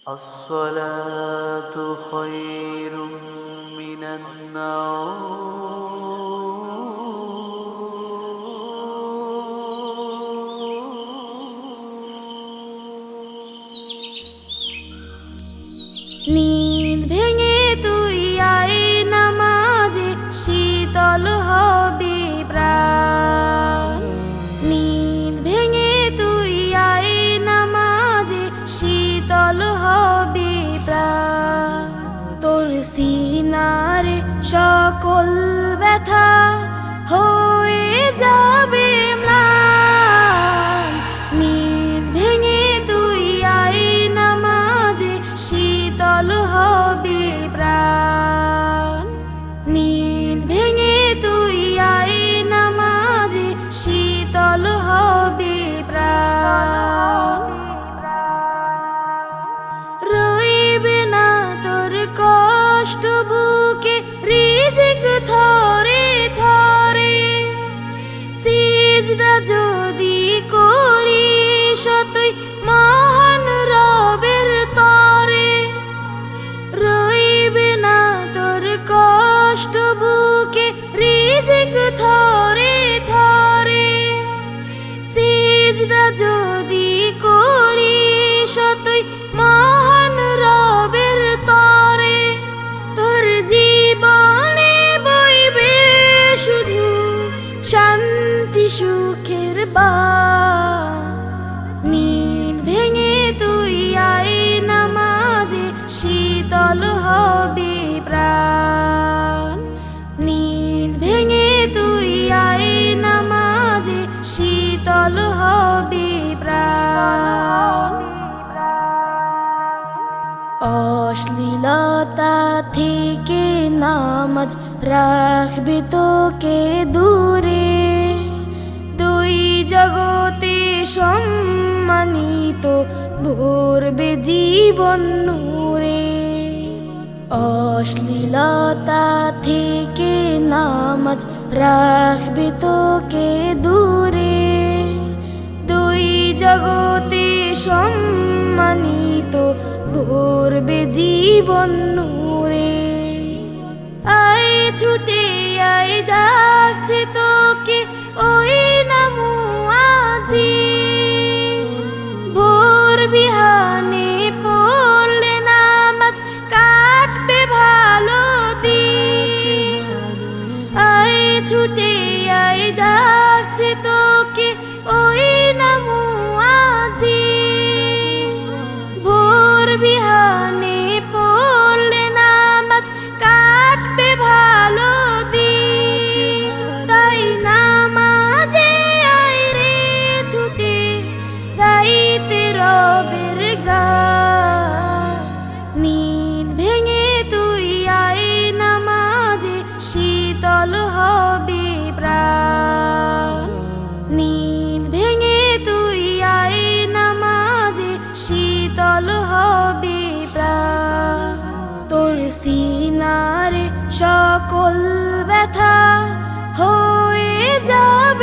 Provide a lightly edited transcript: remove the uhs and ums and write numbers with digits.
الصلاة خير من নীদ ভেঙে তুই আয় নামাজে, শীতল হবে প্রাণ। নীদ ভেঙে তুই আয় নামাজে, শীতল হবে প্রাণ। তোর সিনারে সকল ব্যথা হয়ে যাবে ম্লান। নীদ ভেঙে তুই আয় নামাজে, শীতল হবে প্রাণ। নীদ ভেঙে তুই আয় নামাজে, শীতল হবে প্রাণ। রইবে না তোর কষ্ট বুকে, রিজিক থরে থরে। সিজদা যদি করিস তুই মহান রবের তরে। রইবে না তোর কষ্ট বুকে, রিজিক থরে থরে। সিজদা যদি করিস তুই মহান রবের তরে। তোর জীবনে বইবে শুধু শান্তি সুখের বান। নীদ ভেঙে তুই আয় নামাজে, শীতল হবে প্রাণ। নীদ ভেঙে তুই আয় নামাজে, শীতল হবে প্রাণ। অশ্লীলতা থেকে নামাজ রাখবে তোকে দূরে। দুই জগতে সম্মানিত ভরবে জীবন নূরে। অশ্লীলতা থেকে নামাজ রাখবে তোকে দূরে। দুই জগতে সম্মানিত ভরবে জীবন নূরে। আয় ছুটে আয় ডাকছে তোকে ওই নামু আজি। ভোর বিহানে পড়লে নামাজ কাটবে ভালো দিন। আয় ছুটে আয় ডাকছে তোকে ওই নামু আজি। ভোর বিহানে পড়লে নামাজ কাটবে ভালো দিন। তাই নামাজে আয় রে ছুটে, গাইতে রবের গান। নীদ ভেঙে তুই আয় নামাজে, শীতল হবে প্রাণ। নীদ ভেঙে তুই আয় নামাজে, শীতল হবে প্রাণ। তোর সিনারে সকল ব্যথা হয়ে যাবে